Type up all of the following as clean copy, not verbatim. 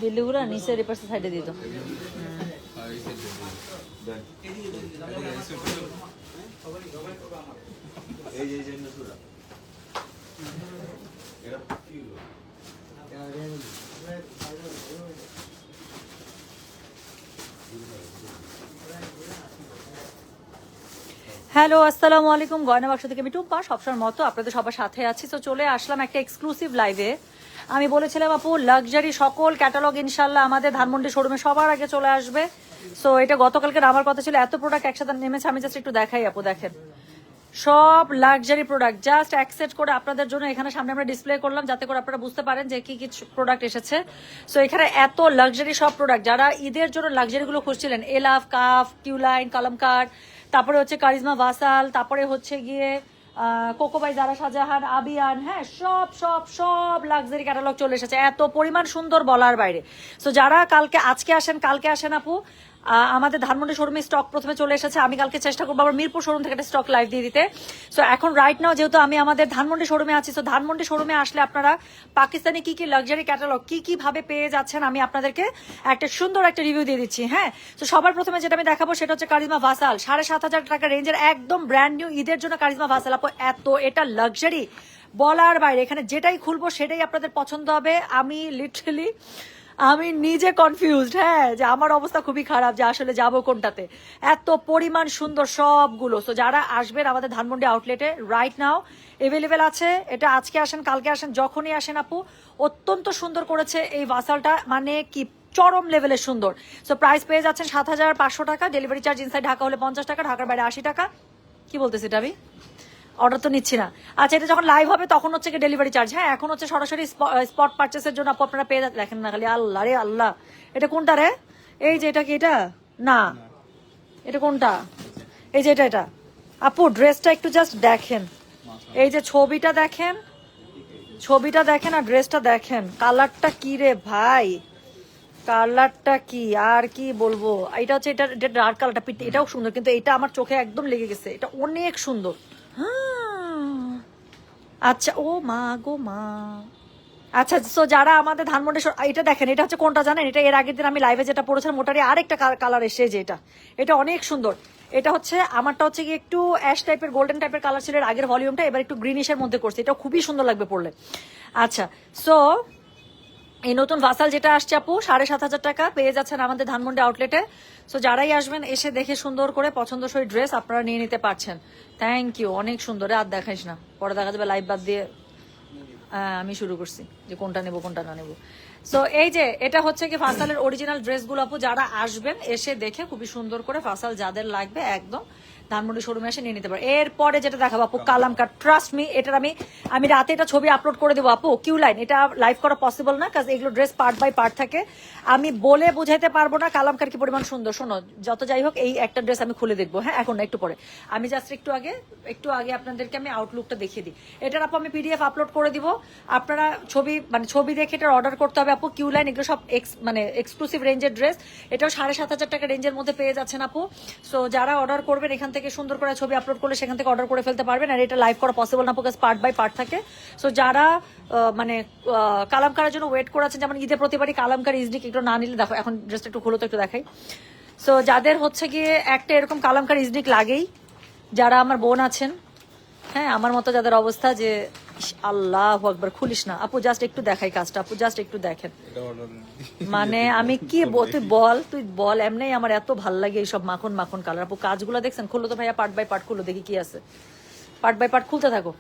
দিল্লি পুরা নিচের পাশে সাইডে দিত। হ্যালো, আসসালামু আলাইকুম। গয়না বাক্স থেকে আমি টুম্পা, সবসময় মতো আপনাদের সবার সাথে আছি। তো চলে আসলাম একটা এক্সক্লুসিভ লাইভে। আমি বলেছিলাম আপু লাক্সারি সকল ক্যাটালগ ইনশাল্লাহ আমাদের ধানমন্ডি শোরুমে সবার আগে চলে আসবে। সো এটা গতকালকে নামার কথা ছিল, এত প্রোডাক্ট একসাথে নেমেছে। আমি জাস্ট একটু দেখাই আপু, দেখেন সব লাক্সারি প্রোডাক্ট জাস্ট অ্যাকসেপ্ট করে আপনাদের জন্য এখানে সামনে আমরা ডিসপ্লে করলাম, যাতে করে আপনারা বুঝতে পারেন যে কি কি প্রোডাক্ট এসেছে। সো এখানে এত লাক্সারি সব প্রোডাক্ট, যারা ঈদের জন্য লাক্সারি গুলো খুঁজছিলেন, এলাফ, কাফ, কিউলাইন, কালামকার, তারপরে হচ্ছে কারিজমা ভাসাল, তারপরে হচ্ছে গিয়ে কোকোবাই, জারা শাহজাহান, আবিয়ান, হ্যাঁ সব সব সব লাক্সারি ক্যাটালগ চলে এসেছে, এত পরিমাণ সুন্দর বলার বাইরে। সো যারা আজকে আসেন, কালকে আসেন আপু, আমাদের ধানমন্ডি শোরুমে স্টক প্রথমে চলে এসেছে। আমি কালকে চেষ্টা করবো আবার মিরপুর শোরুম থেকে একটা স্টক লাইভ দিয়ে দিতে। সো এখন রাইট নাও যেহেতু আমি আমাদের ধানমন্ডি শোরুমে আছি, সো ধানমন্ডি শোরুমে আসলে আপনারা পাকিস্তানি কি কি লাক্সারি ক্যাটালগ কি কি ভাবে পেয়ে যাচ্ছেন আমি আপনাদেরকে একটা সুন্দর একটা রিভিউ দিয়ে দিচ্ছি। হ্যাঁ, তো সবার প্রথমে যেটা আমি দেখাবো সেটা হচ্ছে কারিজমা ভাসাল, 7,500 টাকা রেঞ্জের একদম ব্র্যান্ড নিউ ঈদের জন্য কারিজমা ভাসাল। আপু এত এটা লাক্সারি বলার বাইরে, এখানে যেটাই খুলবো সেটাই আপনাদের পছন্দ হবে। আমি নিজে কনফিউজড, হ্যাঁ, যে আমার অবস্থা খুবই খারাপ যে আসলে যাব কোনটাতে, এত পরিমাণ সুন্দর সবগুলো। সো যারা আসবেন আমাদের ধানমন্ডি আউটলেটে রাইট নাও এভেলেবেল আছে। এটা আজকে আসেন, কালকে আসেন, যখনই আসেন আপু অত্যন্ত সুন্দর করেছে এই ভাসালটা, মানে কি চরম লেভেলের সুন্দর। সো প্রাইস পেয়ে যাচ্ছেন 7,500 টাকা, ডেলিভারি চার্জ ইনসাইড ঢাকা হলে 50 টাকা, ঢাকার বাইরে 80 টাকা। কি বলতেছি এটা আমি অর্ডার তো নিচ্ছি না। আচ্ছা, এটা যখন লাইভ হবে তখন হচ্ছে কি ডেলিভারি চার্জ। হ্যাঁ, এখন হচ্ছে সরাসরি স্পট পারচেসের জন্য আপু আপনারা পেয়ে দেখেন না, খালি আল্লাহ রে আল্লাহ, এটা কোনটা রে? এই যে এটা কি, এটা না, এটা কোনটা? এই যে এটা আপু ড্রেসটা একটু জাস্ট দেখেন, এই যে ছবিটা দেখেন, ছবিটা দেখেন আর ড্রেসটা দেখেন, কালারটা কি রে ভাই, কালারটা কি আর কি বলবো। এটা হচ্ছে এটা ডার্ক কালারটা, এটাও সুন্দর, কিন্তু এটা আমার চোখে একদম লেগে গেছে, এটা অনেক সুন্দর। আচ্ছা, ও মা গো মা। আচ্ছা, সো যারা আমাদের ধানমন্ডি এটা দেখেন, এটা হচ্ছে কোনটা জানেন? এটা এর আগের দিন আমি লাইভে যেটা পড়েছিলাম ওটারই আরেকটা কালার এসে, যে এটা অনেক সুন্দর। এটা হচ্ছে আমারটা হচ্ছে কি একটু অ্যাশ টাইপের, গোল্ডেন টাইপের কালার ছিল এর আগের ভলিউমটা, এবার একটু গ্রিনিশের মধ্যে করছে, এটা খুবই সুন্দর লাগবে পড়লে। আচ্ছা, সো এই নতুন ভাসাল যেটা আসছে আপু 7,500 টাকা পেয়ে যাচ্ছেন আমাদের ধানমন্ডি আউটলেটে। সো যারাই আসবেন এসে দেখে সুন্দর করে পছন্দসই ড্রেস আপনারা নিয়ে নিতে পারছেন। থ্যাংক ইউ, অনেক সুন্দর। আর দেখাইস না, পরে দেখা যাবে লাইভ বাদ দিয়ে আমি শুরু করছি যে কোনটা নেবো কোনটা না নেবো। সো এই যে এটা হচ্ছে কি ফাসালের অরিজিনাল ড্রেসগুলো আপু, যারা আসবেন এসে দেখে খুবই সুন্দর করে ফাসাল যাদের লাগবে একদম ধানমন্ডি শোরুমে এসে নিয়ে নিতে পারে। এরপরে যেটা দেখাবো আপু কালামকার, ট্রাস্ট মি, এটার আমি রাতে এটা ছবি আপলোড করে দেবো আপু। কিউ লাইন এটা লাইভ করা পসিবল না, কারণ এগুলো ড্রেস পার্ট বাই পার্ট থাকে, আমি বলে বুঝাইতে পারবো না কালামকার কি পরিমাণ সুন্দর। শোনো, যত যাই হোক এই একটা ড্রেস আমি খুলে দেখবো, হ্যাঁ এখন না, একটু পরে। আমি জাস্ট একটু আগে আপনাদেরকে আমি আউটলুকটা দেখিয়ে দিই। এটার আপু আমি পিডিএফ আপলোড করে দিব, আপনারা ছবি দেখে এটা অর্ডার করতে হবে আপু। কিউ লাইন এগুলো সব এক্সক্লুসিভ রেঞ্জের ড্রেস, এটাও 7,500 টাকা রেঞ্জের মধ্যে পেয়ে যাচ্ছেন আপু। সো যারা অর্ডার করবেন এখান থেকে সুন্দর করে ছবি আপলোড করলে সেখান থেকে অর্ডার করে ফেলতে পারবেন। আর এটা লাইভ করা পসিবল না, বিকজ পার্ট বাই পার্ট থাকে। সো যারা কালামকারের জন্য ওয়েট করে আছেন, যেমন ঈদের প্রতিবারই কালামকার ইজনিক একটু না নিলে, দেখো এখন ড্রেসটা একটু খুলো তো একটু দেখাই। সো যাদের হচ্ছে গিয়ে একটা এরকম কালামকার ইজনিক লাগেই, যারা আমার বোন আছেন, হ্যাঁ আমার মতো যাদের অবস্থা যে আল্লাহু আকবার, খুলিস না আপু, জাস্ট একটু দেখাই কাজটা আপু, জাস্ট একটু দেখেন। মানে আমি কি তুই বল এমনি আমার এত ভাল লাগে এইসব মাখন মাখন কালার। আপু কাজগুলো দেখছেন? খুললো তো ভাইয়া, পার্ট বাই পার্ট খুলো দেখি কি আছে, পার্ট বাই পার্ট খুলতে থাকো।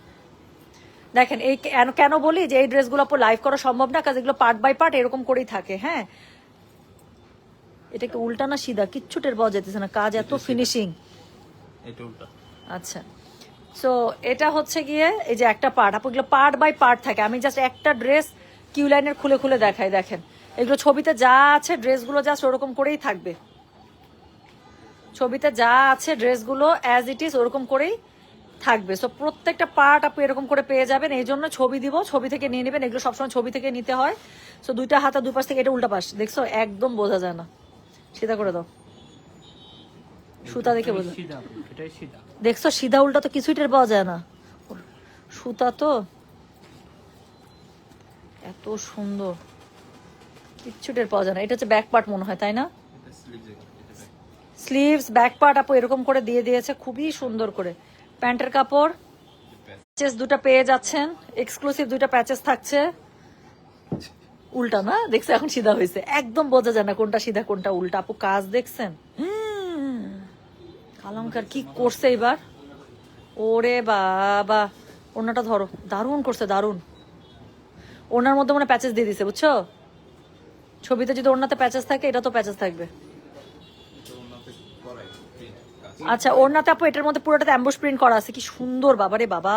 দেখেন এই কেন বলি যে এই ড্রেসগুলো আপু লাইভ করা সম্ভব না, কাজ এগুলো পার্ট বাই পার্ট এরকম করেই থাকে। হ্যাঁ, এটা কি উল্টা না সিধা কিচ্ছু টের পাওয়া যেতেছে না, কাজ এত ফিনিশিং। আচ্ছা, সো এটা হচ্ছে গিয়ে এই যে একটা পার্ট আপু, এগুলো পার্ট বাই পার্ট থাকে। আমি জাস্ট একটা ড্রেস কিউ লাইনের খুলে খুলে দেখাই, দেখেন এগুলো ছবিতে যা আছে ড্রেসগুলো জাস্ট ওরকম করেই থাকবে, ছবিতে যা আছে ড্রেসগুলো অ্যাজ ইট ইজ ওরকম করেই থাকবে। সো প্রত্যেকটা পার্ট আপু এরকম করে পেয়ে যাবেন, এই জন্য ছবি দিব, ছবি থেকে নিয়ে নেবেন, এগুলো সবসময় ছবি থেকে নিতে হয়। সো দুইটা হাতা দুই পাশ থেকে, এটা উল্টা পাশ দেখছো একদম বোঝা যায় না, সিধা করে দাও, সুতা দেখে বোঝা। এটাই সিধা। দেখছো সিধা উল্টা তো কিছুই টের পাওয়া যায় না, সুতা তো এত সুন্দর, কিচ্ছু টের পাওয়া যায় না। এটা হচ্ছে ব্যাক পার্ট মনে হয়, তাই না? স্লিভস, ব্যাক পার্ট আপু এরকম করে দিয়ে দিয়েছে খুবই সুন্দর করে। প্যান্টের কাপড়, প্যাচেস দুটো পেয়ে যাচ্ছেন, এক্সক্লুসিভ দুইটা প্যাচেস থাকছে। উল্টা না, দেখছো এখন সিধা হয়েছে, একদম বোঝা যায় না কোনটা সিধা কোনটা উল্টা। আপু কাজ দেখছেন, কালামকার কি করছে এবার, ওরে বাবা। ওনাটা ধরো, দারুণ করছে দারুণ। ওনার মধ্যে মনে প্যাচেস দিয়ে দিছে বুঝছো, ছবিতে যদি ওনাতে প্যাচেস থাকে এটা তো প্যাচেস থাকবে। আচ্ছা ওনাতে আপু এটার মধ্যে পুরোটাতে অ্যাম্বুশ প্রিন্ট করা আছে, কি সুন্দর বাবারে বাবা।